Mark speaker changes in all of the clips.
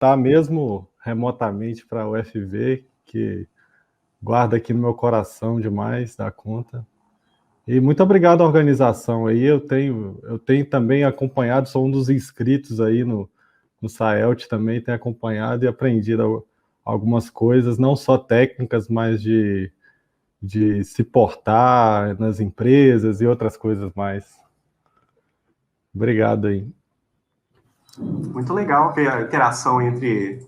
Speaker 1: tá mesmo remotamente para a UFV, que guarda aqui no meu coração demais, dá conta. E muito obrigado à organização aí, eu tenho também acompanhado, sou um dos inscritos aí no Saelt também, tenho acompanhado e aprendido algumas coisas, não só técnicas, mas de se portar nas empresas e outras coisas mais. Obrigado aí.
Speaker 2: Muito legal ver a interação entre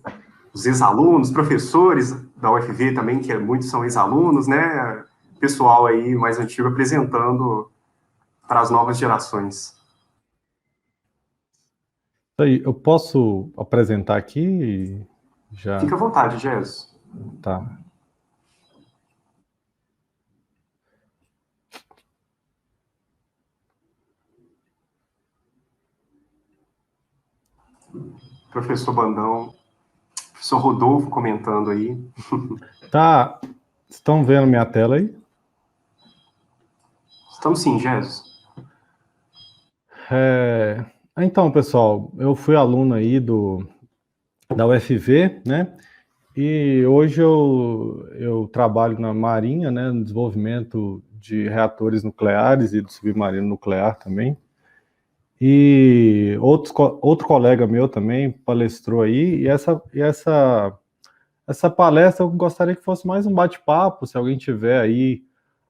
Speaker 2: os ex-alunos, professores da UFV também, que muitos são ex-alunos, né? Pessoal aí mais antigo apresentando para as novas gerações.
Speaker 1: Isso aí, eu posso apresentar aqui? Já,
Speaker 2: Fica à vontade, Jesus.
Speaker 1: tá.
Speaker 2: Professor Bandão, professor Rodolfo comentando aí.
Speaker 1: Tá, estão vendo minha tela aí?
Speaker 2: Estamos sim, Jesus.
Speaker 1: Então, pessoal, eu fui aluno aí da UFV, né? E hoje eu trabalho na Marinha, né? No desenvolvimento de reatores nucleares e do submarino nuclear também. E outro colega meu também palestrou aí, essa palestra eu gostaria que fosse mais um bate-papo, se alguém tiver aí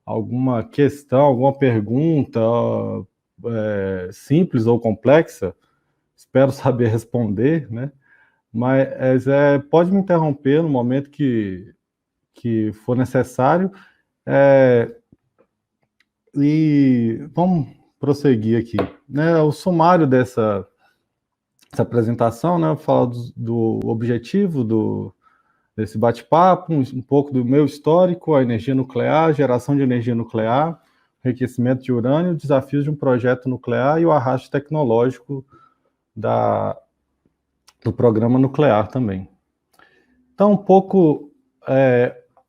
Speaker 1: alguma questão, alguma pergunta, simples ou complexa, espero saber responder, né? Mas pode me interromper no momento que for necessário. É, e vamos prosseguir aqui. Né, o sumário dessa apresentação, né? Eu falo do objetivo desse bate-papo, um pouco do meu histórico, a energia nuclear, geração de energia nuclear, enriquecimento de urânio, desafios de um projeto nuclear e o arrasto tecnológico do programa nuclear também. Então, um pouco,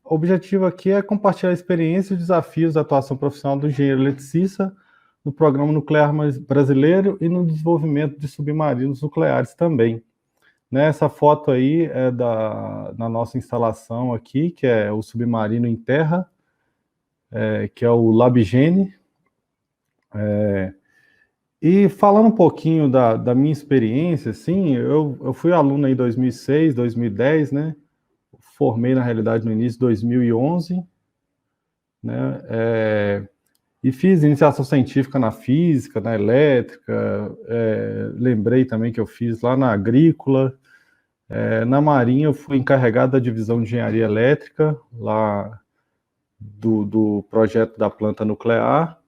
Speaker 1: o objetivo aqui é compartilhar a experiência e desafios da atuação profissional do engenheiro eletricista no programa nuclear brasileiro e no desenvolvimento de submarinos nucleares também. Essa foto aí é da nossa instalação aqui, que é o submarino em terra, que é o Labigene. E falando um pouquinho da minha experiência, assim, eu fui aluno aí em 2006, 2010, né? Formei, na realidade, no início de 2011, né? E fiz iniciação científica na física, na elétrica, lembrei também que eu fiz lá na agrícola. Na Marinha, eu fui encarregado da divisão de engenharia elétrica, lá do projeto da planta nuclear,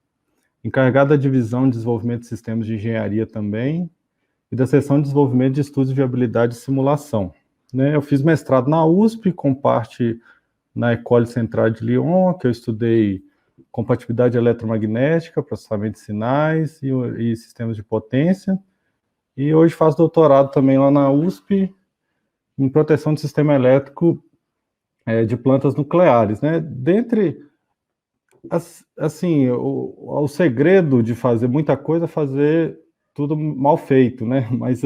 Speaker 1: encarregado da divisão de desenvolvimento de sistemas de engenharia também, e da seção de desenvolvimento de estudos de viabilidade e simulação. Eu fiz mestrado na USP, com parte na École Centrale de Lyon, que eu estudei compatibilidade eletromagnética, processamento de sinais e sistemas de potência. E hoje faço doutorado também lá na USP, em proteção do sistema elétrico de plantas nucleares. Dentre, assim, o segredo de fazer muita coisa é fazer tudo mal feito, né? Mas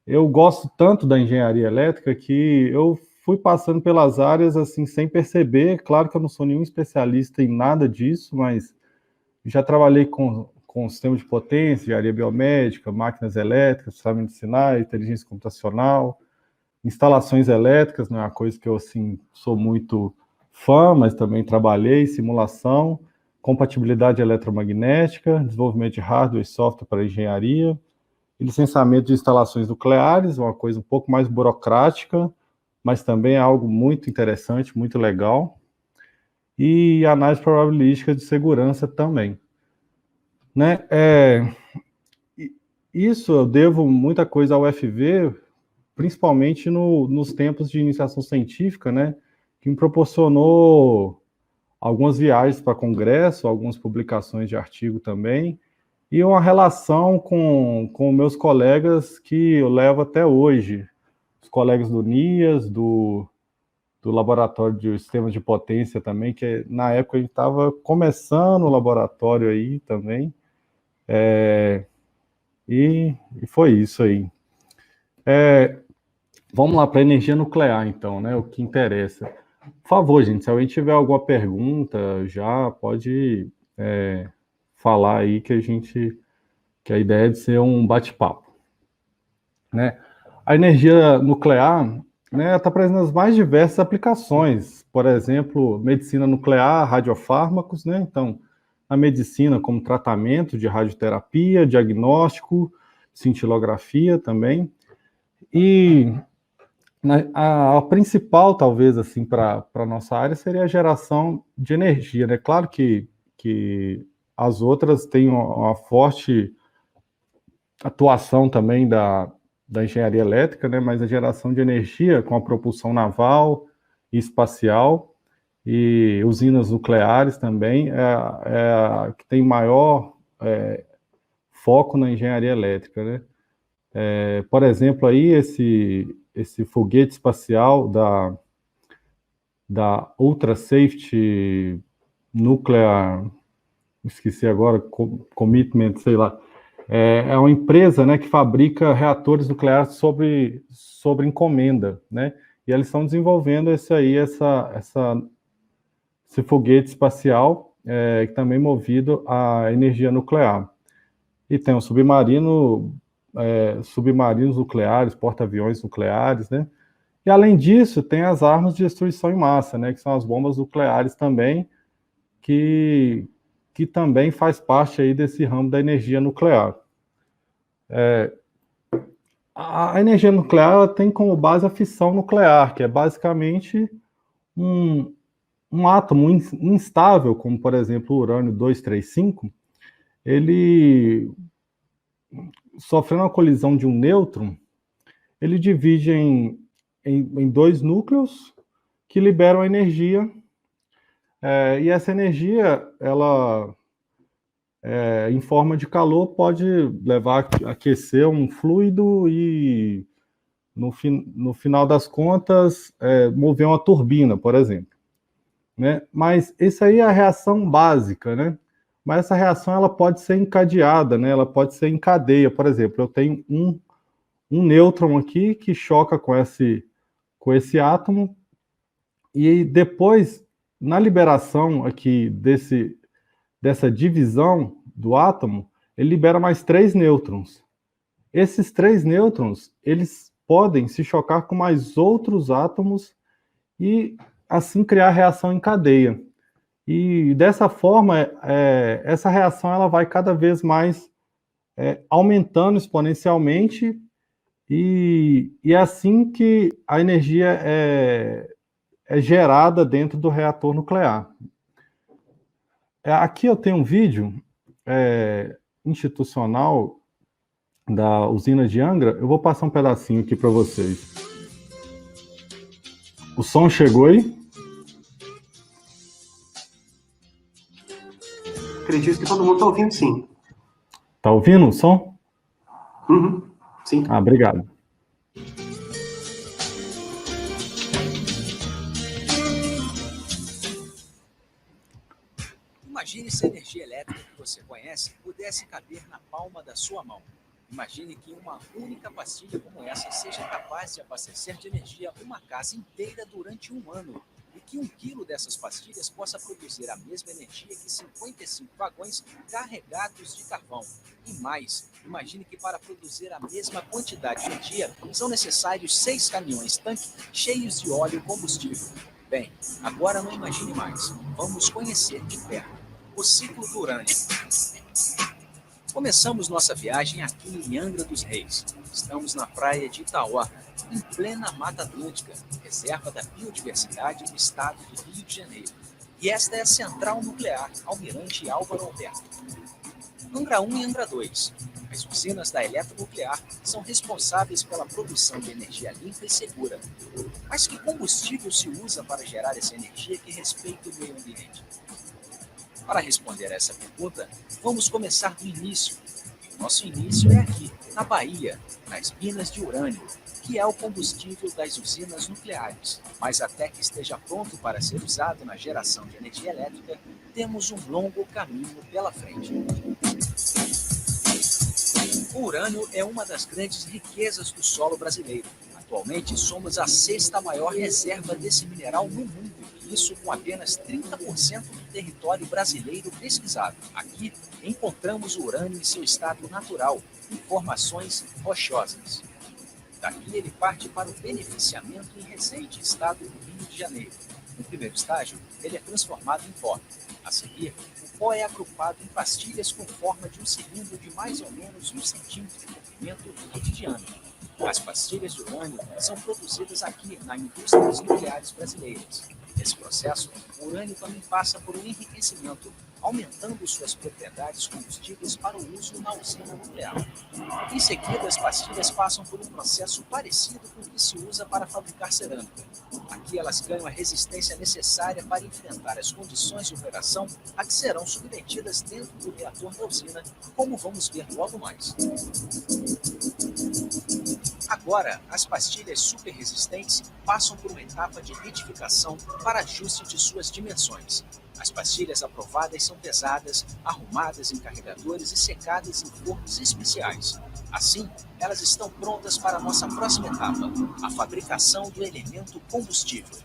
Speaker 1: eu gosto tanto da engenharia elétrica que eu fui passando pelas áreas assim sem perceber. Claro que eu não sou nenhum especialista em nada disso, mas já trabalhei com sistemas de potência, engenharia biomédica, máquinas elétricas, processamento de sinais, inteligência computacional, instalações elétricas, não é uma coisa que eu assim sou muito fã, mas também trabalhei, simulação, compatibilidade eletromagnética, desenvolvimento de hardware e software para engenharia, e licenciamento de instalações nucleares, uma coisa um pouco mais burocrática, mas também é algo muito interessante, muito legal, e análise probabilística de segurança também. Isso eu devo muita coisa ao UFV, principalmente nos tempos de iniciação científica, né, que me proporcionou algumas viagens para congresso, algumas publicações de artigo também, e uma relação com meus colegas que eu levo até hoje, os colegas do NIAS, do Laboratório de Sistemas de Potência também, que na época a gente estava começando o laboratório aí também, e foi isso aí. Vamos lá para a energia nuclear, então, né? O que interessa. Por favor, gente, se alguém tiver alguma pergunta, já pode falar aí que a ideia é de ser um bate-papo, né? A energia nuclear, né, está presente nas mais diversas aplicações, por exemplo, medicina nuclear, radiofármacos, né? Então, a medicina como tratamento de radioterapia, diagnóstico, cintilografia também. E a principal, talvez, assim, para a nossa área seria a geração de energia, né? Claro que as outras têm uma forte atuação também da engenharia elétrica, né? Mas a geração de energia com a propulsão naval e espacial e usinas nucleares também é a que tem maior foco na engenharia elétrica, né? Por exemplo, aí esse foguete espacial da Ultra Safety Nuclear, esqueci agora, Commitment, sei lá, é uma empresa, né, que fabrica reatores nucleares sobre encomenda, né? E eles estão desenvolvendo esse foguete espacial que também é movido a energia nuclear. E tem um submarinos nucleares, porta-aviões nucleares, né? E além disso, tem as armas de destruição em massa, né? Que são as bombas nucleares também, que também faz parte aí desse ramo da energia nuclear. A energia nuclear tem como base a fissão nuclear, que é basicamente um átomo instável, como por exemplo o urânio 235, ele, sofrendo a colisão de um nêutron, ele divide em dois núcleos que liberam energia, e essa energia, ela, em forma de calor, pode levar a aquecer um fluido e, no final das contas, mover uma turbina, por exemplo. Né? Mas isso aí é a reação básica, né? Mas essa reação ela pode ser encadeada, né? Ela pode ser em cadeia. Por exemplo, eu tenho um nêutron aqui que choca com esse átomo e depois, na liberação aqui dessa divisão do átomo, ele libera mais 3 nêutrons. Esses 3 nêutrons, eles podem se chocar com mais outros átomos e assim criar reação em cadeia. E dessa forma, essa reação ela vai cada vez mais aumentando exponencialmente e é assim que a energia é gerada dentro do reator nuclear. Aqui eu tenho um vídeo institucional da usina de Angra. Eu vou passar um pedacinho aqui para vocês. O som chegou aí?
Speaker 2: Acredito que todo mundo está ouvindo, sim.
Speaker 1: Tá ouvindo o som?
Speaker 2: Uhum, sim.
Speaker 1: Obrigado.
Speaker 3: Imagine se a energia elétrica que você conhece pudesse caber na palma da sua mão. Imagine que uma única pastilha como essa seja capaz de abastecer de energia uma casa inteira durante um ano. E que 1 quilo dessas pastilhas possa produzir a mesma energia que 55 vagões carregados de carvão. E mais, imagine que para produzir a mesma quantidade de energia são necessários 6 caminhões-tanque cheios de óleo e combustível. Bem, agora não imagine mais. Vamos conhecer de perto o ciclo do urânio. Começamos nossa viagem aqui em Angra dos Reis. Estamos na praia de Itauá, em plena Mata Atlântica, reserva da biodiversidade do estado de Rio de Janeiro. E esta é a Central Nuclear Almirante Álvaro Alberto. Angra 1 e Angra 2. As usinas da eletronuclear são responsáveis pela produção de energia limpa e segura. Mas que combustível se usa para gerar essa energia que respeita o meio ambiente? Para responder a essa pergunta, vamos começar do início. Nosso início é aqui, na Bahia, nas minas de urânio, que é o combustível das usinas nucleares. Mas até que esteja pronto para ser usado na geração de energia elétrica, temos um longo caminho pela frente. O urânio é uma das grandes riquezas do solo brasileiro. Atualmente, somos a 6ª maior reserva desse mineral no mundo, isso com apenas 30% do território brasileiro pesquisado. Aqui, encontramos o urânio em seu estado natural, em formações rochosas. Daqui ele parte para o beneficiamento em Resende, estado do Rio de Janeiro. No primeiro estágio, ele é transformado em pó. A seguir, o pó é agrupado em pastilhas com forma de um cilindro de mais ou menos 1 centímetro de comprimento e de diâmetro. As pastilhas de urânio são produzidas aqui na indústria dos nucleares brasileiras. Nesse processo, o urânio também passa por um enriquecimento, aumentando suas propriedades combustíveis para o uso na usina nuclear. Em seguida, as pastilhas passam por um processo parecido com o que se usa para fabricar cerâmica. Aqui elas ganham a resistência necessária para enfrentar as condições de operação a que serão submetidas dentro do reator da usina, como vamos ver logo mais. Agora, as pastilhas superresistentes passam por uma etapa de retificação para ajuste de suas dimensões. As pastilhas aprovadas são pesadas, arrumadas em carregadores e secadas em fornos especiais. Assim, elas estão prontas para a nossa próxima etapa, a fabricação do elemento combustível.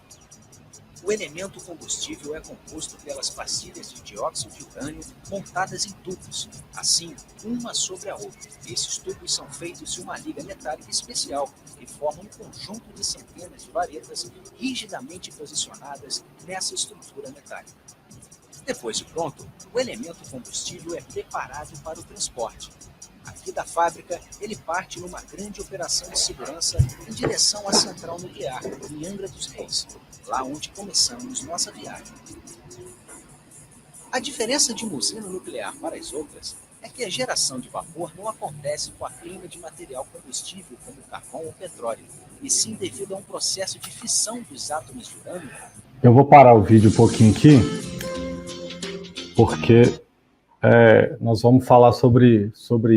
Speaker 3: O elemento combustível é composto pelas pastilhas de dióxido de urânio montadas em tubos, assim, uma sobre a outra. Esses tubos são feitos de uma liga metálica especial e formam um conjunto de centenas de varetas rigidamente posicionadas nessa estrutura metálica. Depois de pronto, o elemento combustível é preparado para o transporte. Aqui da fábrica, ele parte numa grande operação de segurança em direção à central nuclear, em Angra dos Reis, lá onde começamos nossa viagem. A diferença de uma usina nuclear para as outras é que a geração de vapor não acontece com a queima de material combustível como carvão ou petróleo, e sim devido a um processo de fissão dos átomos de urânio.
Speaker 1: Eu vou parar o vídeo um pouquinho aqui, porque nós vamos falar sobre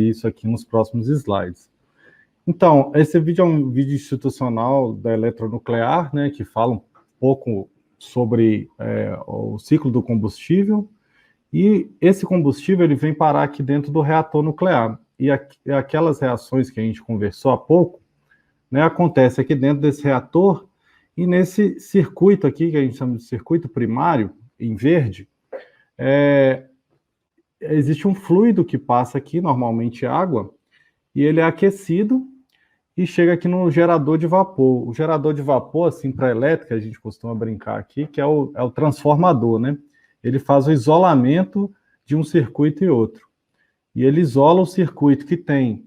Speaker 1: isso aqui nos próximos slides. Então, esse vídeo é um vídeo institucional da eletronuclear, né, que fala um pouco sobre o ciclo do combustível, e esse combustível ele vem parar aqui dentro do reator nuclear. E aquelas reações que a gente conversou há pouco, né, acontece aqui dentro desse reator, e nesse circuito aqui, que a gente chama de circuito primário, em verde, existe um fluido que passa aqui, normalmente água, e ele é aquecido e chega aqui no gerador de vapor. O gerador de vapor, assim, para elétrica, a gente costuma brincar aqui, que é o transformador, né? Ele faz o isolamento de um circuito e outro. E ele isola o circuito que tem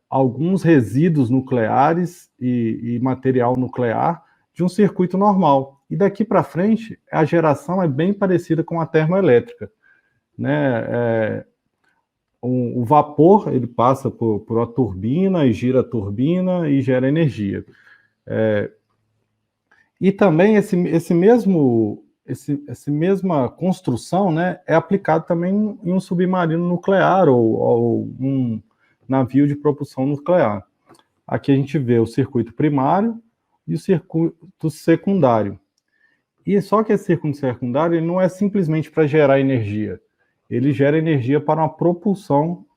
Speaker 1: alguns resíduos nucleares e material nuclear de um circuito normal. E daqui para frente, a geração é bem parecida com a termoelétrica, né? O vapor ele passa por uma turbina e gira a turbina e gera energia. E também essa mesma construção, né, é aplicado também em um submarino nuclear ou um navio de propulsão nuclear. Aqui a gente vê o circuito primário e o circuito secundário. E só que esse circuito secundário ele não é simplesmente para gerar energia. Ele gera energia para uma propulsão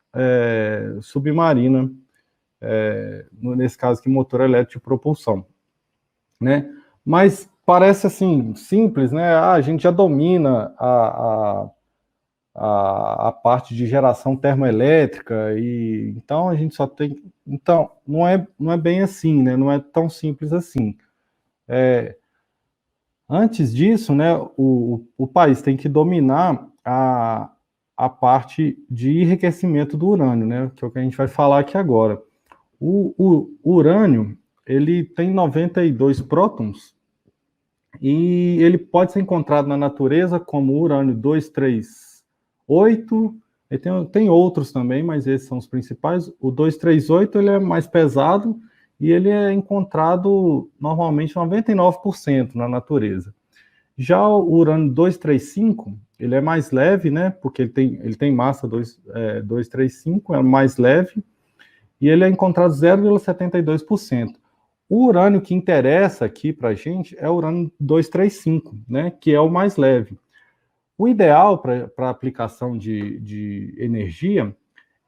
Speaker 1: submarina, nesse caso aqui, motor elétrico de propulsão, né? Mas parece assim, simples, né? A gente já domina a parte de geração termoelétrica, e então a gente só tem... Então, não é bem assim, né? Não é tão simples assim. Antes disso, né, o país tem que dominar a parte de enriquecimento do urânio, né, que é o que a gente vai falar aqui agora. O urânio, ele tem 92 prótons e ele pode ser encontrado na natureza como urânio 238, e tem outros também, mas esses são os principais. O 238 ele é mais pesado e ele é encontrado normalmente 99% na natureza. Já o urânio 235, ele é mais leve, né? Porque ele tem massa 235, é mais leve, e ele é encontrado 0,72%. O urânio que interessa aqui para a gente é o urânio 235, né? Que é o mais leve. O ideal para aplicação de energia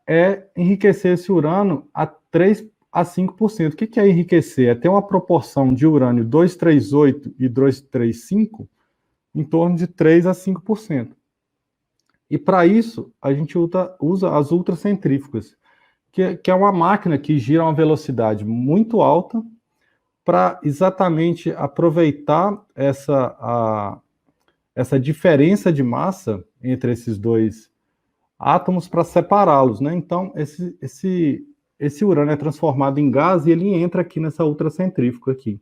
Speaker 1: é enriquecer esse urânio a 3 a 5%. O que é enriquecer? É ter uma proporção de urânio 238 e 235 em torno de 3 a 5%. E para isso, a gente usa as ultracentrífugas, que é uma máquina que gira a uma velocidade muito alta para exatamente aproveitar essa diferença de massa entre esses dois átomos para separá-los, né? Então, esse urânio é transformado em gás e ele entra aqui nessa ultracentrífuga aqui.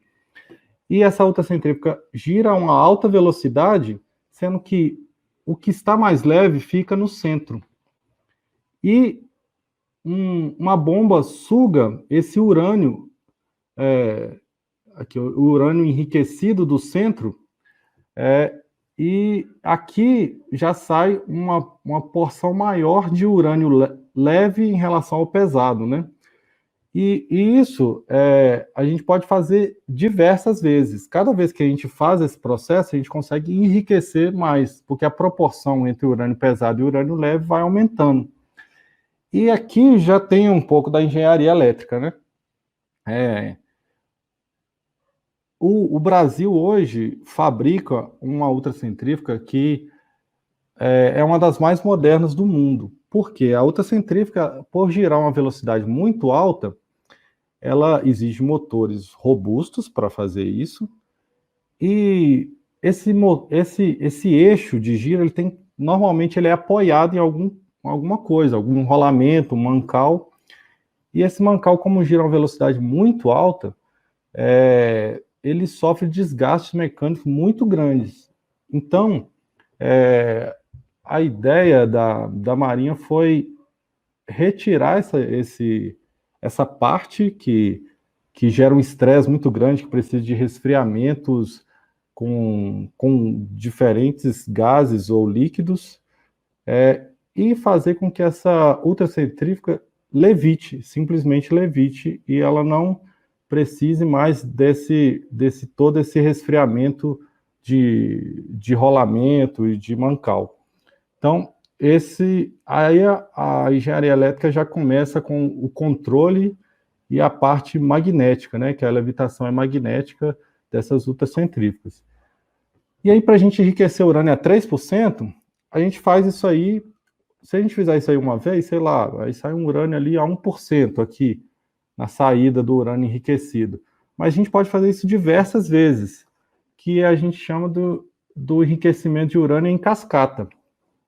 Speaker 1: E essa ultracentrífuga gira a uma alta velocidade, sendo que o que está mais leve fica no centro. E uma bomba suga esse urânio, aqui, o urânio enriquecido do centro, e aqui já sai uma porção maior de urânio leve em relação ao pesado, né? E isso a gente pode fazer diversas vezes. Cada vez que a gente faz esse processo, a gente consegue enriquecer mais, porque a proporção entre o urânio pesado e o urânio leve vai aumentando. E aqui já tem um pouco da engenharia elétrica, né? O Brasil hoje fabrica uma ultracentrífuga que é uma das mais modernas do mundo. Por quê? A ultracentrífuga, por girar uma velocidade muito alta, ela exige motores robustos para fazer isso, e esse eixo de giro, normalmente ele é apoiado em alguma coisa, algum rolamento, um mancal, e esse mancal, como gira a uma velocidade muito alta, ele sofre desgastes mecânicos muito grandes. Então, a ideia da Marinha foi retirar essa parte que gera um estresse muito grande, que precisa de resfriamentos com diferentes gases ou líquidos, e fazer com que essa ultracentrífuga simplesmente levite, e ela não precise mais todo esse resfriamento de rolamento e de mancal. Então, aí a engenharia elétrica já começa com o controle e a parte magnética, né, que a levitação é magnética dessas ultracentrífugas. E aí, para a gente enriquecer o urânio a 3%, a gente faz isso aí, se a gente fizer isso aí uma vez, sei lá, aí sai um urânio ali a 1% aqui, na saída do urânio enriquecido. Mas a gente pode fazer isso diversas vezes, que a gente chama do enriquecimento de urânio em cascata.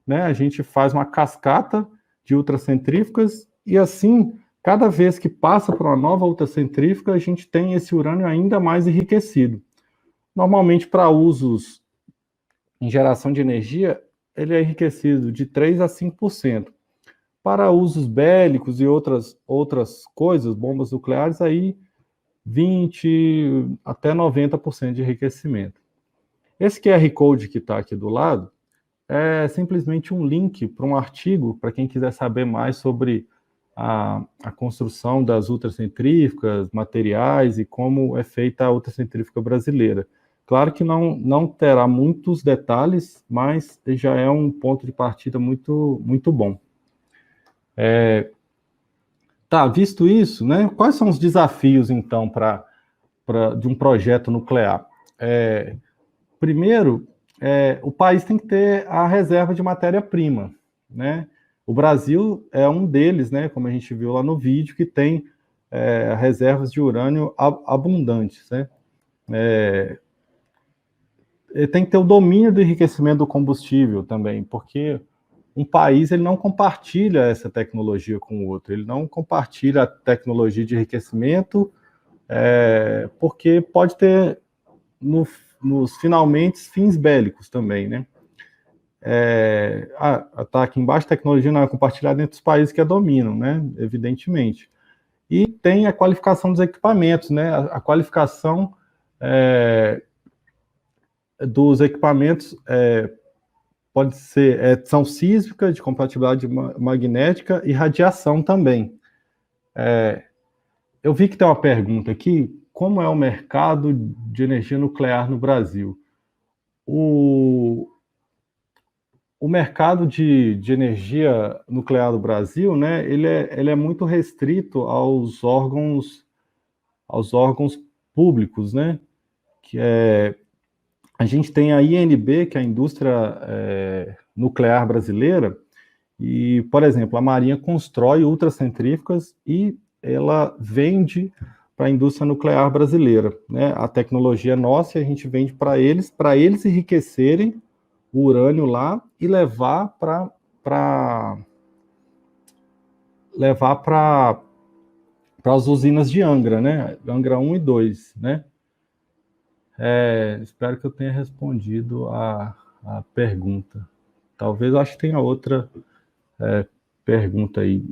Speaker 1: Né? A gente faz uma cascata de ultracentrífugas e assim, cada vez que passa por uma nova ultracentrífuga, a gente tem esse urânio ainda mais enriquecido. Normalmente, para usos em geração de energia, ele é enriquecido de 3 a 5%. Para usos bélicos e outras coisas, bombas nucleares, aí 20% até 90% de enriquecimento. Esse QR Code que está aqui do lado é simplesmente um link para um artigo, para quem quiser saber mais sobre a construção das ultracentrífugas, materiais e como é feita a ultracentrífuga brasileira. Claro que não terá muitos detalhes, mas já é um ponto de partida muito, muito bom. Visto isso, né, quais são os desafios, então, de um projeto nuclear? Primeiro, o país tem que ter a reserva de matéria-prima, né? O Brasil é um deles, né, como a gente viu lá no vídeo, que tem reservas de urânio abundantes, né? Tem que ter o domínio do enriquecimento do combustível também, porque um país ele não compartilha essa tecnologia com o outro, ele não compartilha a tecnologia de enriquecimento, porque pode ter, nos finalmente, fins bélicos também, né? Tá aqui embaixo, tecnologia não é compartilhada entre os países que a dominam, né? Evidentemente. E tem a qualificação dos equipamentos, né? A qualificação dos equipamentos pode ser ação sísmica, de compatibilidade magnética e radiação também. Eu vi que tem uma pergunta aqui: como é o mercado de energia nuclear no Brasil? o mercado de energia nuclear do Brasil, né, ele é muito restrito aos órgãos públicos, né, que a gente tem a INB, que é a indústria nuclear brasileira, e, por exemplo, a Marinha constrói ultracentrífugas e ela vende para a indústria nuclear brasileira, né? A tecnologia é nossa e a gente vende para eles enriquecerem o urânio lá e levar para as usinas de Angra, né? Angra 1 e 2, né? Espero que eu tenha respondido a pergunta. Talvez, acho que tenha outra pergunta aí.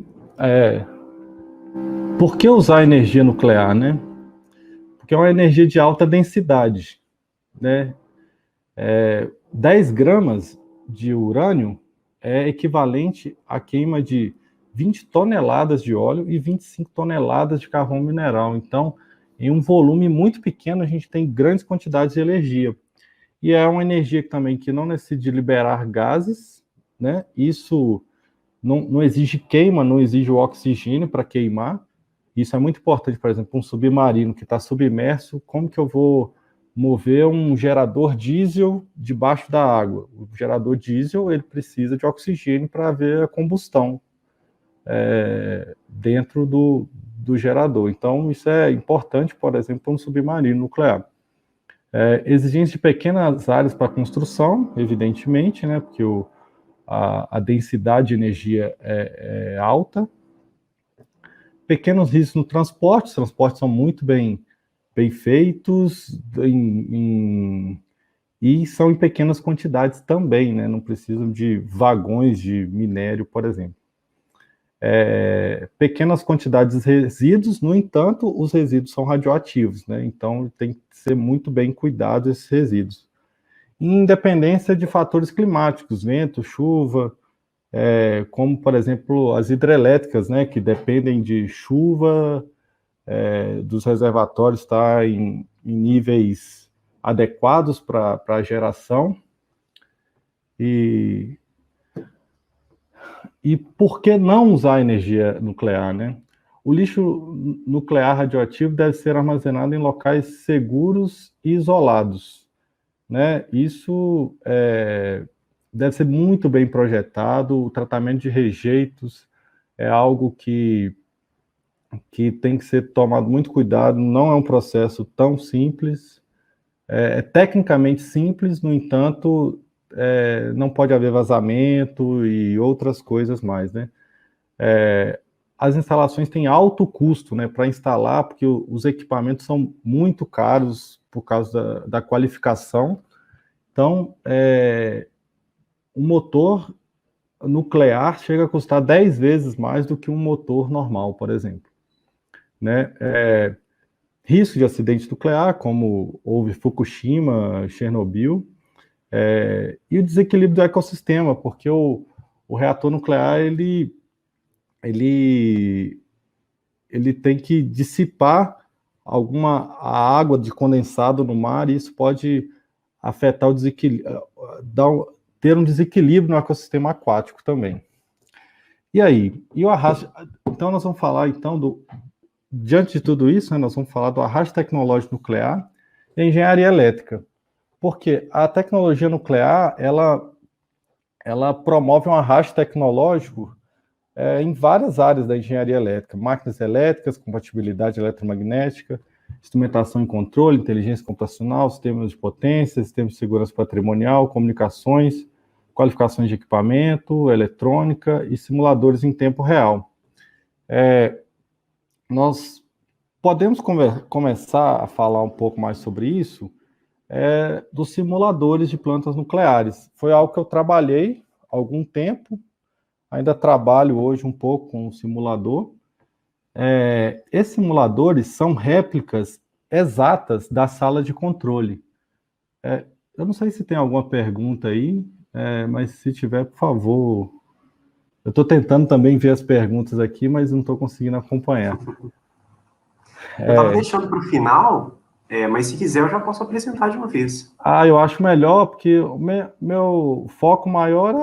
Speaker 1: Por que usar energia nuclear, né? Porque é uma energia de alta densidade, né? 10 gramas de urânio é equivalente à queima de 20 toneladas de óleo e 25 toneladas de carvão mineral. Então, em um volume muito pequeno, a gente tem grandes quantidades de energia. E é uma energia que não necessita de liberar gases, né? Isso não exige queima, não exige o oxigênio para queimar. Isso é muito importante, por exemplo, um submarino que está submerso, como que eu vou mover um gerador diesel debaixo da água? O gerador diesel ele precisa de oxigênio para haver a combustão dentro do gerador. Então, isso é importante, por exemplo, para um submarino nuclear. Exigência de pequenas áreas para construção, evidentemente, né, porque a densidade de energia é alta. Pequenos riscos no transporte, os transportes são muito bem feitos e são em pequenas quantidades também, né? Não precisam de vagões de minério, por exemplo. Pequenas quantidades de resíduos, no entanto, os resíduos são radioativos, né? Então tem que ser muito bem cuidado esses resíduos. Independência de fatores climáticos, vento, chuva, como, por exemplo, as hidrelétricas, né, que dependem de chuva, dos reservatórios estar em níveis adequados para a geração. E por que não usar energia nuclear, né? O lixo nuclear radioativo deve ser armazenado em locais seguros e isolados, né? Isso deve ser muito bem projetado. O tratamento de rejeitos é algo que tem que ser tomado muito cuidado, não é um processo tão simples, é tecnicamente simples, no entanto, não pode haver vazamento e outras coisas mais, né? As instalações têm alto custo, né, para instalar, porque os equipamentos são muito caros por causa da qualificação. Então, um motor nuclear chega a custar 10 vezes mais do que um motor normal, por exemplo, né? Risco de acidente nuclear, como houve Fukushima, Chernobyl, e o desequilíbrio do ecossistema, porque o reator nuclear ele tem que dissipar a água de condensado no mar, e isso pode afetar o desequilíbrio, ter um desequilíbrio no ecossistema aquático também. E aí? Então, nós vamos falar, então, diante de tudo isso, né, nós vamos falar do arrasto tecnológico nuclear e a engenharia elétrica. Porque a tecnologia nuclear, ela promove um arrasto tecnológico em várias áreas da engenharia elétrica: máquinas elétricas, compatibilidade eletromagnética, instrumentação e controle, inteligência computacional, sistemas de potência, sistemas de segurança patrimonial, comunicações, qualificações de equipamento, eletrônica e simuladores em tempo real. Nós podemos começar a falar um pouco mais sobre isso, dos simuladores de plantas nucleares. Foi algo que eu trabalhei há algum tempo, ainda trabalho hoje um pouco com o simulador. Esses simuladores são réplicas exatas da sala de controle. Eu não sei se tem alguma pergunta aí, mas se tiver, por favor. Eu estou tentando também ver as perguntas aqui, mas não estou conseguindo acompanhar.
Speaker 2: Eu estava deixando para o final, Mas se quiser, eu já posso apresentar de uma vez.
Speaker 1: Eu acho melhor, porque o meu foco maior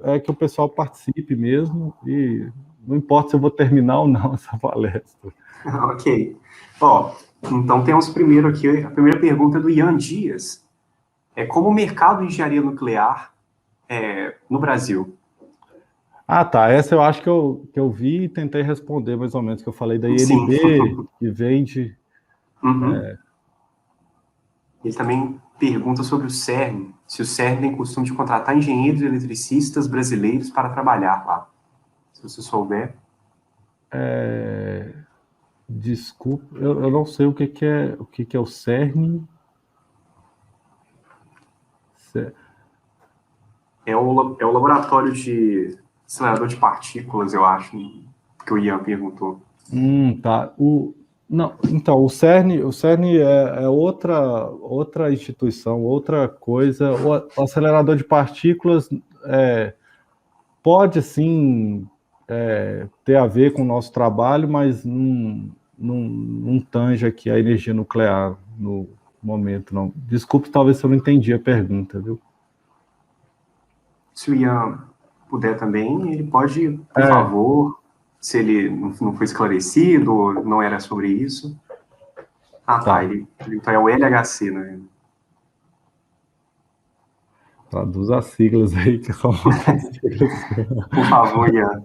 Speaker 1: é que o pessoal participe mesmo, e não importa se eu vou terminar ou não essa palestra.
Speaker 2: Ok. Então temos primeiro aqui, a primeira pergunta é do Ian Dias. Como o mercado de engenharia nuclear no Brasil?
Speaker 1: Tá. Essa eu acho que eu vi e tentei responder mais ou menos, que eu falei da
Speaker 2: Sim.
Speaker 1: INB, que vende...
Speaker 2: Uhum. Ele também pergunta sobre o CERN, se o CERN tem costume de contratar engenheiros e eletricistas brasileiros para trabalhar lá. Se você souber.
Speaker 1: Desculpa, eu não sei o que é o CERN.
Speaker 2: É o laboratório de acelerador de partículas, eu acho, que o Ian perguntou.
Speaker 1: Tá. Não, então, o CERN é outra instituição, outra coisa. O acelerador de partículas pode, sim, ter a ver com o nosso trabalho, mas não tange aqui a energia nuclear no momento, não. Desculpe, talvez eu não entendi a pergunta, viu?
Speaker 2: Se o Ian puder também, ele pode, por favor, se ele não foi esclarecido, não era sobre isso. Tá. Então é o LHC, né?
Speaker 1: Traduz as siglas aí, que são muitas siglas.
Speaker 2: Por favor, Ian,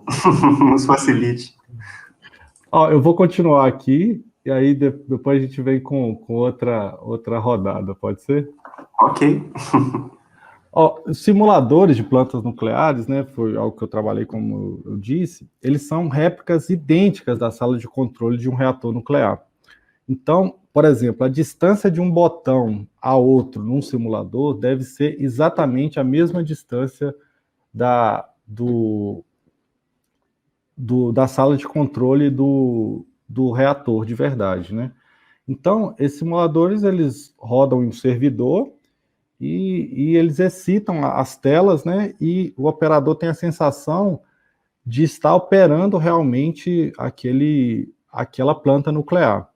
Speaker 2: nos facilite.
Speaker 1: Eu vou continuar aqui, e aí depois a gente vem com outra rodada, pode ser?
Speaker 2: Ok.
Speaker 1: Simuladores de plantas nucleares, né, foi algo que eu trabalhei, como eu disse, eles são réplicas idênticas da sala de controle de um reator nuclear. Então, por exemplo, a distância de um botão a outro num simulador deve ser exatamente a mesma distância da sala de controle do reator de verdade, né? Então, esses simuladores, eles rodam em um servidor e eles excitam as telas, né? E o operador tem a sensação de estar operando realmente aquela planta nuclear.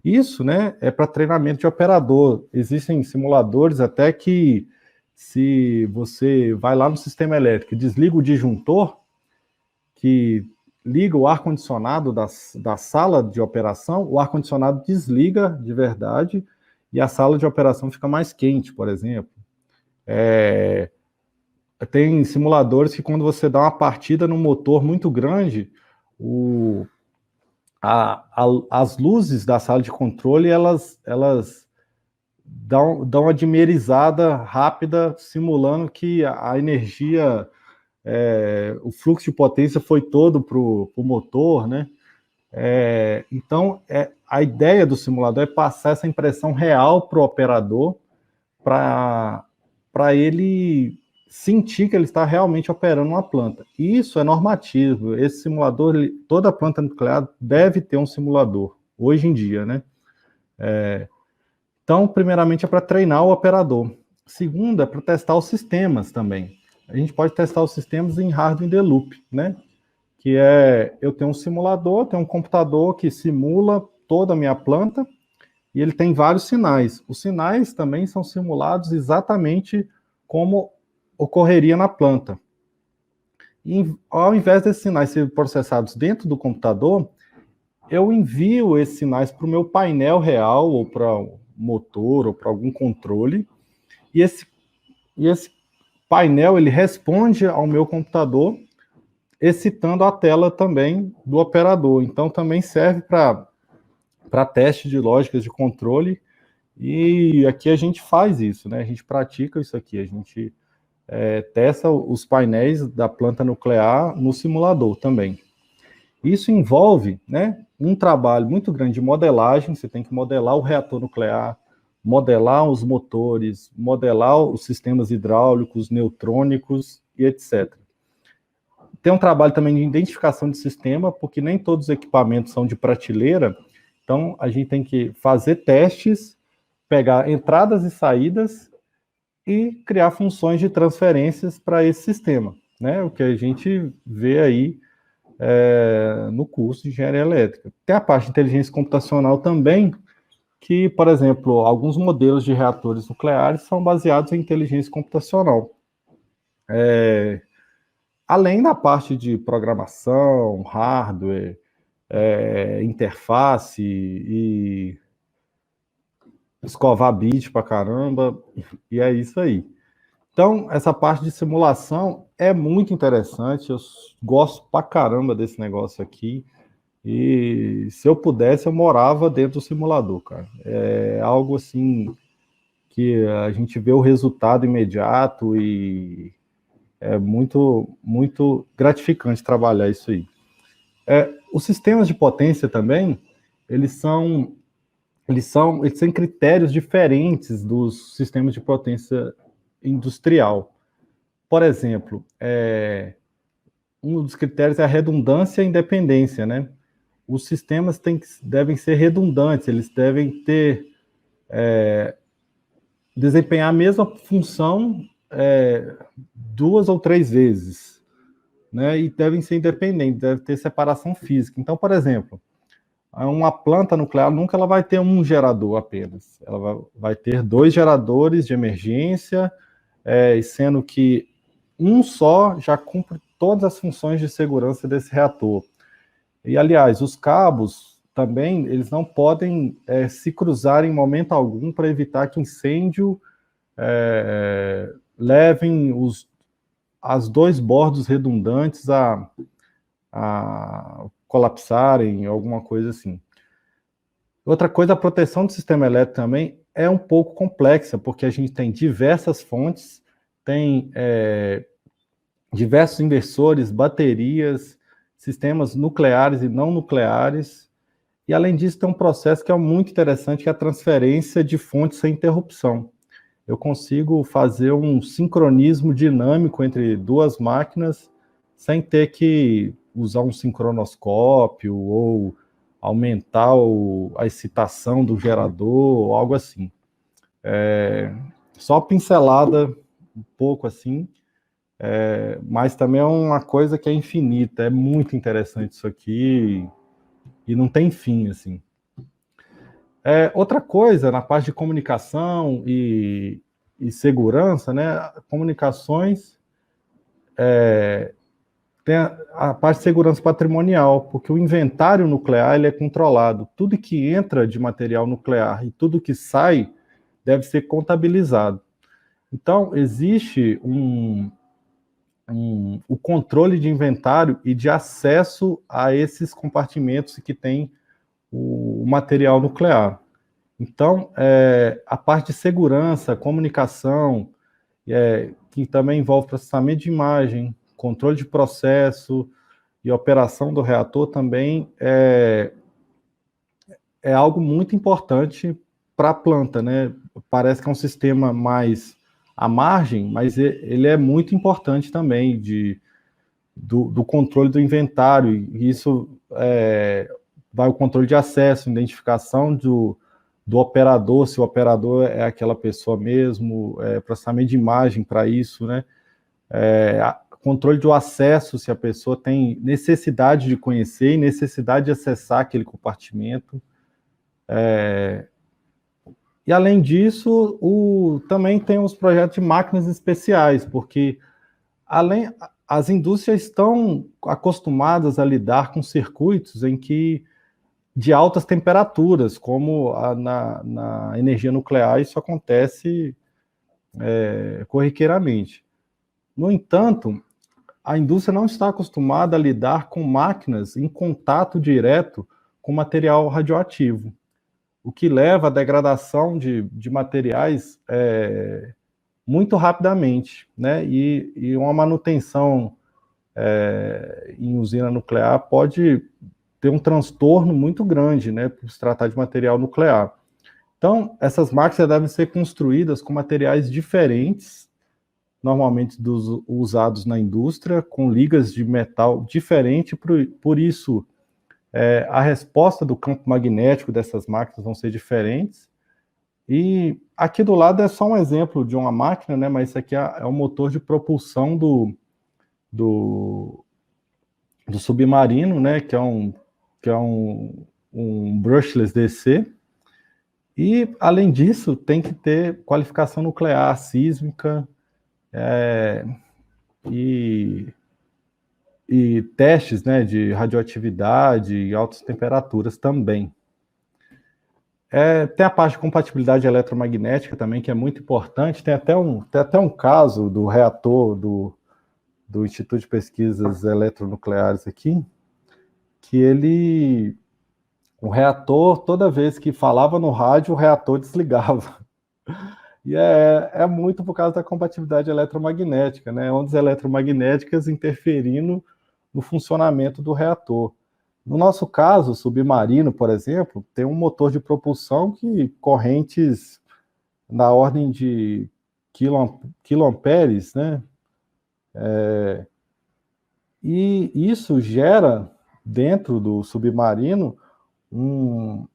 Speaker 1: Isso, né, é para treinamento de operador. Existem simuladores até que, se você vai lá no sistema elétrico, desliga o disjuntor, que liga o ar-condicionado da sala de operação, o ar-condicionado desliga de verdade e a sala de operação fica mais quente, por exemplo. Tem simuladores que, quando você dá uma partida no motor muito grande, as luzes da sala de controle, elas dão uma dimerizada rápida, simulando que a energia, o fluxo de potência foi todo para o motor, né? Então, a ideia do simulador é passar essa impressão real para o operador, para ele sentir que ele está realmente operando uma planta. Isso é normativo. Esse simulador, toda planta nuclear deve ter um simulador, hoje em dia, né? Então, primeiramente, é para treinar o operador. Segundo, é para testar os sistemas também. A gente pode testar os sistemas em hardware in the loop, né? Que eu tenho um simulador, tenho um computador que simula toda a minha planta, e ele tem vários sinais. Os sinais também são simulados exatamente como ocorreria na planta. E, ao invés desses sinais serem processados dentro do computador, eu envio esses sinais para o meu painel real, ou para o motor, ou para algum controle, e esse painel, ele responde ao meu computador, excitando a tela também do operador. Então, também serve para teste de lógicas de controle, e aqui a gente faz isso, né? A gente pratica isso aqui, a gente testa os painéis da planta nuclear no simulador também. Isso envolve, né, um trabalho muito grande de modelagem. Você tem que modelar o reator nuclear, modelar os motores, modelar os sistemas hidráulicos, neutrônicos e etc. Tem um trabalho também de identificação de sistema, porque nem todos os equipamentos são de prateleira, então a gente tem que fazer testes, pegar entradas e saídas e criar funções de transferências para esse sistema, né? O que a gente vê aí no curso de engenharia elétrica. Tem a parte de inteligência computacional também, que, por exemplo, alguns modelos de reatores nucleares são baseados em inteligência computacional. Além da parte de programação, hardware, interface e escovar bit pra caramba, e é isso aí. Então, essa parte de simulação é muito interessante, eu gosto pra caramba desse negócio aqui, e se eu pudesse, eu morava dentro do simulador, cara. É algo assim que a gente vê o resultado imediato e é muito, muito gratificante trabalhar isso aí. Os sistemas de potência também, eles têm critérios diferentes dos sistemas de potência industrial. Por exemplo, um dos critérios é a redundância e a independência, né? Os sistemas devem ser redundantes, eles devem desempenhar a mesma função 2 ou 3 vezes, né? E devem ser independentes, deve ter separação física. Então, por exemplo, uma planta nuclear nunca ela vai ter um gerador apenas, ela vai ter 2 geradores de emergência, sendo que um só já cumpre todas as funções de segurança desse reator. E, aliás, os cabos também, eles não podem se cruzar em momento algum para evitar que incêndio levem as 2 bordos redundantes a colapsarem, alguma coisa assim. Outra coisa, a proteção do sistema elétrico também é um pouco complexa, porque a gente tem diversas fontes, tem diversos inversores, baterias, sistemas nucleares e não nucleares, e além disso tem um processo que é muito interessante, que é a transferência de fontes sem interrupção. Eu consigo fazer um sincronismo dinâmico entre 2 máquinas sem ter que usar um sincronoscópio ou aumentar a excitação do gerador ou algo assim. Só pincelada um pouco assim, mas também é uma coisa que é infinita, é muito interessante isso aqui e não tem fim, assim. Outra coisa, na parte de comunicação e segurança, né? Comunicações tem a parte de segurança patrimonial, porque o inventário nuclear ele é controlado. Tudo que entra de material nuclear e tudo que sai deve ser contabilizado. Então, existe o controle de inventário e de acesso a esses compartimentos que tem o material nuclear. Então, a parte de segurança, comunicação, que também envolve processamento de imagem, controle de processo e operação do reator também é algo muito importante para a planta, né? Parece que é um sistema mais à margem, mas ele é muito importante também do controle do inventário, e isso vai o controle de acesso, identificação do operador, se o operador é aquela pessoa mesmo, processamento de imagem para isso, né? Controle do acesso, se a pessoa tem necessidade de conhecer e necessidade de acessar aquele compartimento. E, além disso, também tem os projetos de máquinas especiais, porque as indústrias estão acostumadas a lidar com circuitos de altas temperaturas, como na energia nuclear isso acontece corriqueiramente. No entanto, a indústria não está acostumada a lidar com máquinas em contato direto com material radioativo, o que leva à degradação de materiais muito rapidamente, né? E uma manutenção em usina nuclear pode ter um transtorno muito grande, né, por se tratar de material nuclear. Então, essas máquinas devem ser construídas com materiais diferentes, normalmente dos usados na indústria, com ligas de metal diferente, por isso a resposta do campo magnético dessas máquinas vão ser diferentes. E aqui do lado é só um exemplo de uma máquina, né, mas isso aqui é o motor de propulsão do submarino, né, que é um brushless DC, E, além disso, tem que ter qualificação nuclear, sísmica, e testes, né, de radioatividade e altas temperaturas também. Tem a parte de compatibilidade eletromagnética também, que é muito importante. Tem até um caso do reator do Instituto de Pesquisas Eletronucleares aqui, que o reator, toda vez que falava no rádio, o reator desligava. E é muito por causa da compatibilidade eletromagnética, né? Ondas eletromagnéticas interferindo no funcionamento do reator. No nosso caso, submarino, por exemplo, tem um motor de propulsão que correntes na ordem de quiloamperes, né? E isso gera, dentro do submarino, um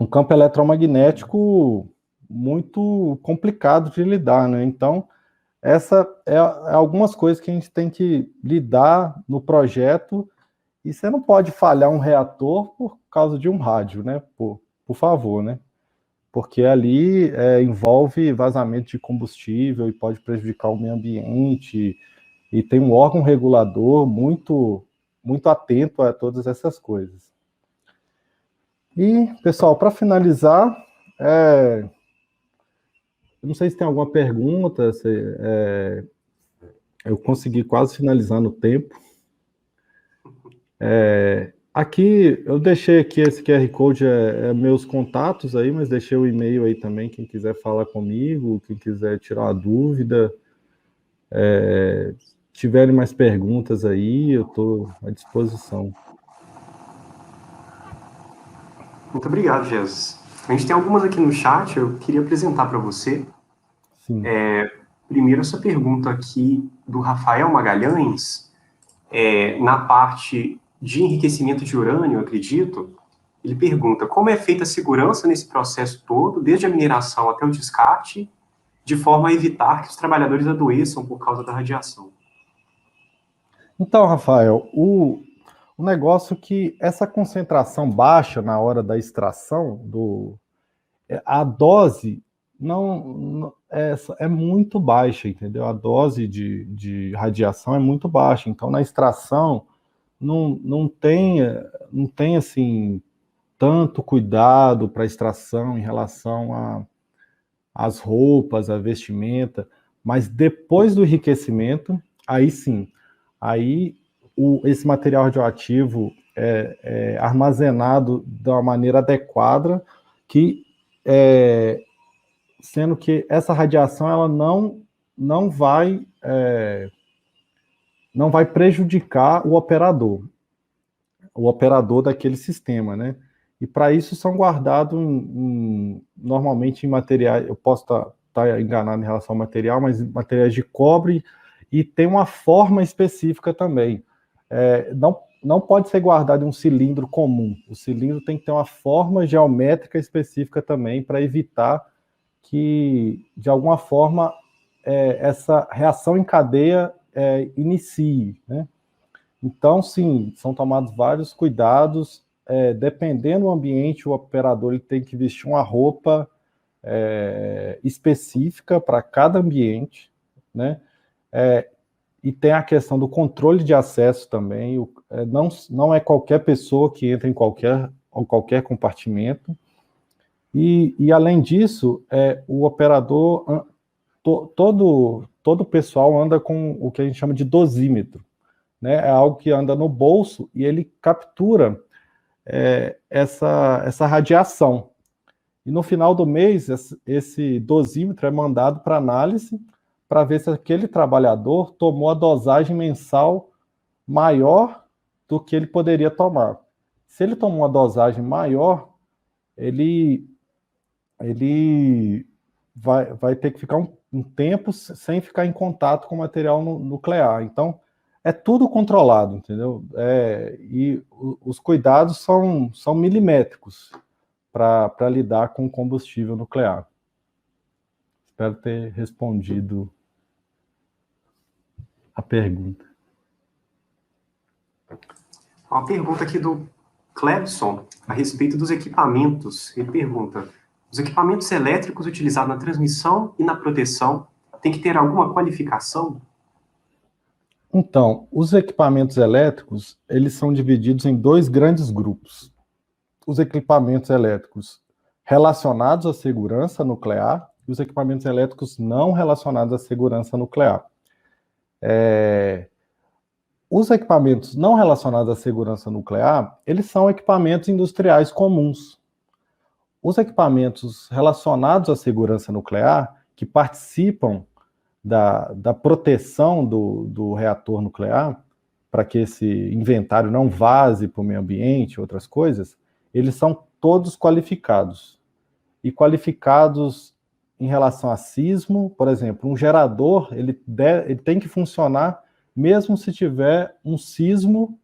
Speaker 1: campo eletromagnético muito complicado de lidar, né? Então, essa é algumas coisas que a gente tem que lidar no projeto, e você não pode falhar um reator por causa de um rádio, né? Por favor, né? Porque ali envolve vazamento de combustível e pode prejudicar o meio ambiente, e tem um órgão regulador muito, muito atento a todas essas coisas. E, pessoal, para finalizar, eu não sei se tem alguma pergunta, eu consegui quase finalizar no tempo. Aqui, eu deixei aqui esse QR Code, meus contatos aí, mas deixei o e-mail aí também, quem quiser falar comigo, quem quiser tirar uma dúvida, tiverem mais perguntas aí, eu estou à disposição.
Speaker 2: Muito obrigado, Jesus. A gente tem algumas aqui no chat, eu queria apresentar para você.
Speaker 1: Sim.
Speaker 2: Primeiro, essa pergunta aqui do Rafael Magalhães, na parte de enriquecimento de urânio, eu acredito, ele pergunta como é feita a segurança nesse processo todo, desde a mineração até o descarte, de forma a evitar que os trabalhadores adoeçam por causa da radiação.
Speaker 1: Então, Rafael, o negócio que essa concentração baixa na hora da extração, a dose não é muito baixa, entendeu? A dose de radiação é muito baixa, então na extração não tem assim tanto cuidado para a extração em relação às roupas, à vestimenta, mas depois do enriquecimento, aí sim, aí esse material radioativo é armazenado de uma maneira adequada, sendo que essa radiação ela não vai prejudicar o operador daquele sistema, né? E para isso são guardados normalmente em materiais, eu posso estar enganado em relação ao material, mas materiais de cobre, e tem uma forma específica também. Não pode ser guardado em um cilindro comum. O cilindro tem que ter uma forma geométrica específica também para evitar que, de alguma forma, essa reação em cadeia inicie, né? Então, sim, são tomados vários cuidados. Dependendo do ambiente, o operador ele tem que vestir uma roupa específica para cada ambiente, né? E tem a questão do controle de acesso também. Não é qualquer pessoa que entra em qualquer compartimento. E além disso, o operador, todo o pessoal anda com o que a gente chama de dosímetro, né? É algo que anda no bolso e ele captura essa radiação. E no final do mês, esse dosímetro é mandado para análise para ver se aquele trabalhador tomou a dosagem mensal maior do que ele poderia tomar. Se ele tomou uma dosagem maior, ele vai ter que ficar um tempo sem ficar em contato com o material nuclear. Então, é tudo controlado, entendeu? E os cuidados são milimétricos para lidar com combustível nuclear. Espero ter respondido a pergunta.
Speaker 2: Uma pergunta aqui do Clebson, a respeito dos equipamentos. Ele pergunta, Os equipamentos elétricos utilizados na transmissão e na proteção têm que ter alguma qualificação?
Speaker 1: Então, os equipamentos elétricos, eles são divididos em dois grandes grupos. Os equipamentos elétricos relacionados à segurança nuclear e os equipamentos elétricos não relacionados à segurança nuclear. Os equipamentos não relacionados à segurança nuclear, eles são equipamentos industriais comuns. Os equipamentos relacionados à segurança nuclear, que participam da proteção do reator nuclear, para que esse inventário não vaze para o meio ambiente, outras coisas, eles são todos qualificados. E qualificados em relação a sismo, por exemplo, um gerador, ele tem que funcionar mesmo se tiver um sismo,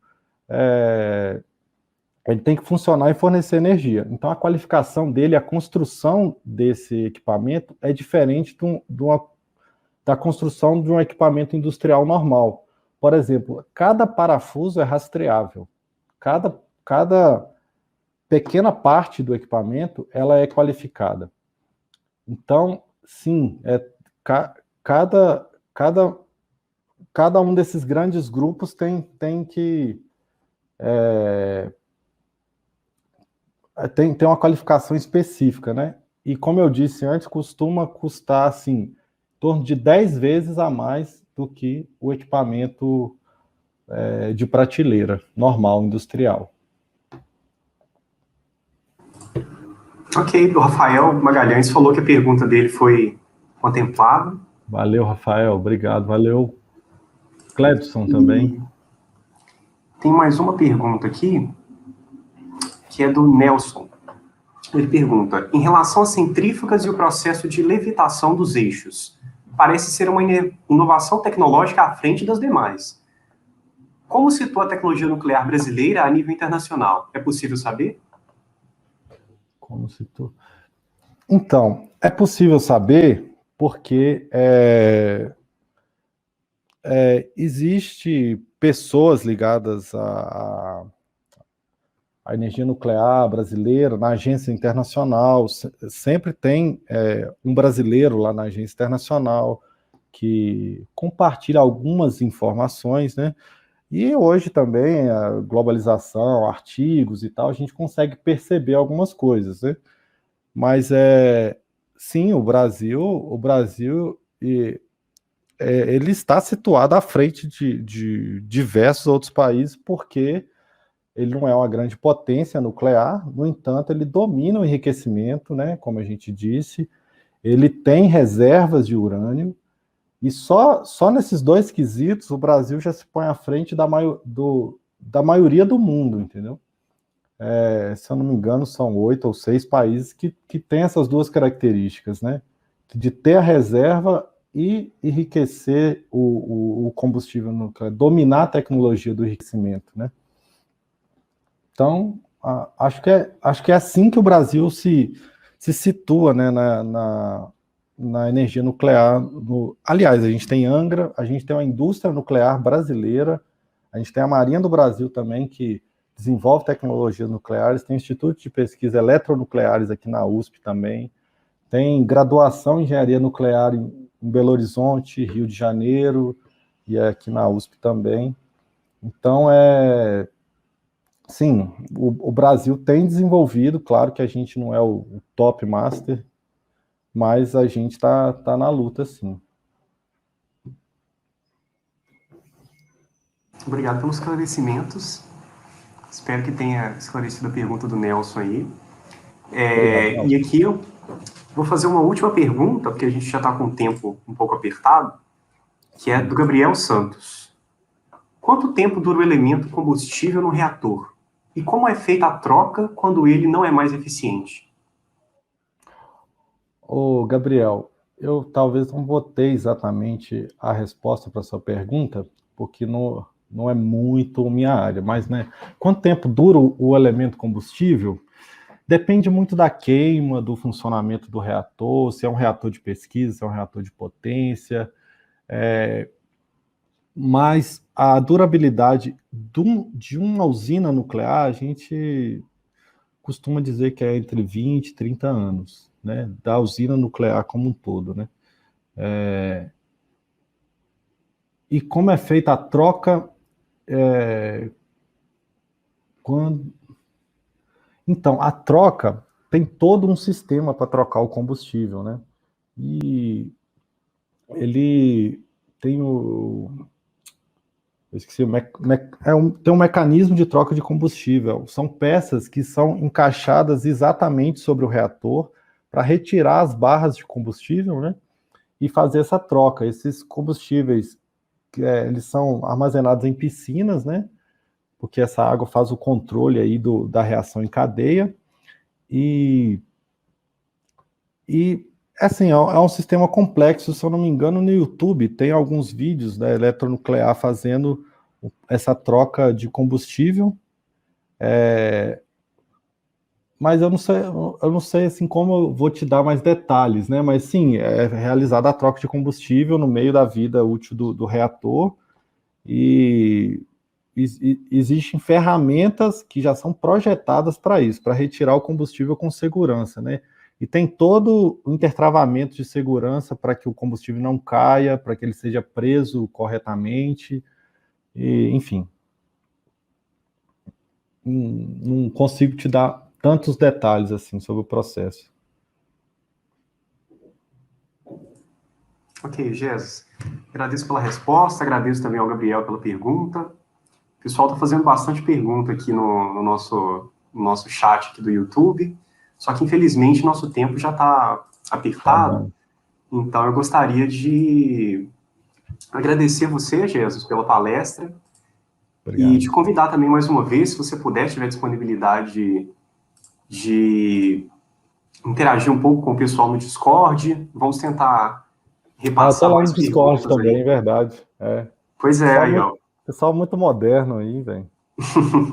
Speaker 1: ele tem que funcionar e fornecer energia. Então, a qualificação dele, a construção desse equipamento é diferente da construção de um equipamento industrial normal. Por exemplo, cada parafuso é rastreável. Cada pequena parte do equipamento, ela é qualificada. Então, sim, cada um desses grandes grupos tem uma qualificação específica, né? E como eu disse antes, costuma custar, assim, em torno de 10 vezes a mais do que o equipamento de prateleira normal, industrial.
Speaker 2: Ok, o Rafael Magalhães falou que a pergunta dele foi contemplada.
Speaker 1: Valeu, Rafael, obrigado. Valeu, Cledson também.
Speaker 2: Tem mais uma pergunta aqui, que é do Nelson. Ele pergunta, em relação às centrífugas e o processo de levitação dos eixos, parece ser uma inovação tecnológica à frente das demais. Como citou a tecnologia nuclear brasileira a nível internacional? É possível saber?
Speaker 1: Como citou? Então, é possível saber porque existe pessoas ligadas à energia nuclear brasileira na agência internacional, sempre tem um brasileiro lá na agência internacional que compartilha algumas informações, né? E hoje também a globalização, artigos e tal, a gente consegue perceber algumas coisas, né? Mas sim, o Brasil ele está situado à frente de diversos outros países porque ele não é uma grande potência nuclear, no entanto, ele domina o enriquecimento, né? Como a gente disse, ele tem reservas de urânio. E só nesses dois quesitos, o Brasil já se põe à frente da maioria do mundo, entendeu? Se eu não me engano, são 8 ou 6 países que têm essas duas características, né? De ter a reserva e enriquecer o combustível nuclear, dominar a tecnologia do enriquecimento, né? Então, acho que é assim que o Brasil se situa, né, na energia nuclear. Aliás, a gente tem Angra, a gente tem uma indústria nuclear brasileira, a gente tem a Marinha do Brasil também, que desenvolve tecnologias nucleares, tem Instituto de Pesquisa Eletronucleares aqui na USP também, tem graduação em Engenharia Nuclear em Belo Horizonte, Rio de Janeiro, e aqui na USP também. Então, sim, o Brasil tem desenvolvido, claro que a gente não é o top master, mas a gente está na luta, sim.
Speaker 2: Obrigado pelos esclarecimentos. Espero que tenha esclarecido a pergunta do Nelson aí. E aqui eu vou fazer uma última pergunta, porque a gente já está com o tempo um pouco apertado, que é do Gabriel Santos. Quanto tempo dura o elemento combustível no reator? E como é feita a troca quando ele não é mais eficiente?
Speaker 1: Ô, Gabriel, eu talvez não botei exatamente a resposta para a sua pergunta, porque não é muito minha área, mas, né, quanto tempo dura o elemento combustível? Depende muito da queima, do funcionamento do reator, se é um reator de pesquisa, se é um reator de potência, mas a durabilidade de uma usina nuclear, a gente costuma dizer que é entre 20 e 30 anos. né, da usina nuclear como um todo, né? E como é feita a troca quando... Então, a troca tem todo um sistema para trocar o combustível, né? E ele tem o... Eu esqueci, tem um mecanismo de troca de combustível. São peças que são encaixadas exatamente sobre o reator para retirar as barras de combustível, né? E fazer essa troca. Esses combustíveis, eles são armazenados em piscinas, né? Porque essa água faz o controle aí da reação em cadeia. E assim, é um sistema complexo. Se eu não me engano, no YouTube tem alguns vídeos da Eletronuclear fazendo essa troca de combustível. Mas eu não sei assim como eu vou te dar mais detalhes, né? Mas sim, é realizada a troca de combustível no meio da vida útil do reator, e existem ferramentas que já são projetadas para isso, para retirar o combustível com segurança, né? E tem todo o intertravamento de segurança para que o combustível não caia, para que ele seja preso corretamente, enfim. Não consigo te dar tantos detalhes assim sobre o processo.
Speaker 2: Ok, Jesus. Agradeço pela resposta, agradeço também ao Gabriel pela pergunta. O pessoal está fazendo bastante pergunta aqui no nosso chat aqui do YouTube, só que infelizmente nosso tempo já está apertado, então eu gostaria de agradecer você, Jesus, pela palestra. Obrigado. E te convidar também mais uma vez, se você puder, tiver disponibilidade de interagir um pouco com o pessoal no Discord, vamos tentar repassar
Speaker 1: lá
Speaker 2: mais
Speaker 1: no Discord também,
Speaker 2: aí.
Speaker 1: Verdade.
Speaker 2: Pois é, aí, ó.
Speaker 1: Pessoal muito moderno aí, velho.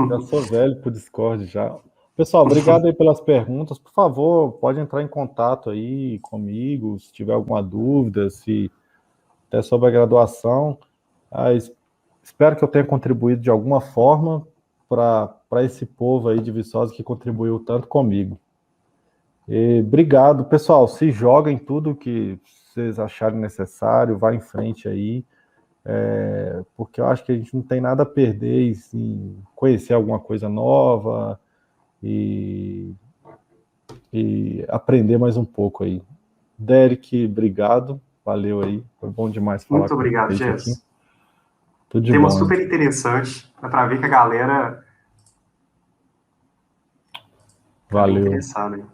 Speaker 1: Já sou velho pro Discord já. Pessoal, obrigado aí pelas perguntas. Por favor, pode entrar em contato aí comigo, se tiver alguma dúvida, até sobre a graduação. Espero que eu tenha contribuído de alguma forma para esse povo aí de Viçosa que contribuiu tanto comigo. Obrigado, pessoal. Se joguem tudo que vocês acharem necessário, vá em frente aí, porque eu acho que a gente não tem nada a perder em conhecer alguma coisa nova e aprender mais um pouco aí. Derek, obrigado, valeu aí, foi bom demais falar
Speaker 2: Muito obrigado,
Speaker 1: com vocês aqui.
Speaker 2: Jess.
Speaker 1: Tudo de
Speaker 2: Tema
Speaker 1: bom,
Speaker 2: super interessante, dá para ver que a galera
Speaker 1: valeu.
Speaker 2: Tá interessada.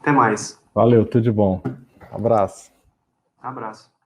Speaker 2: Até mais.
Speaker 1: Valeu, tudo de bom. Abraço.
Speaker 2: Abraço.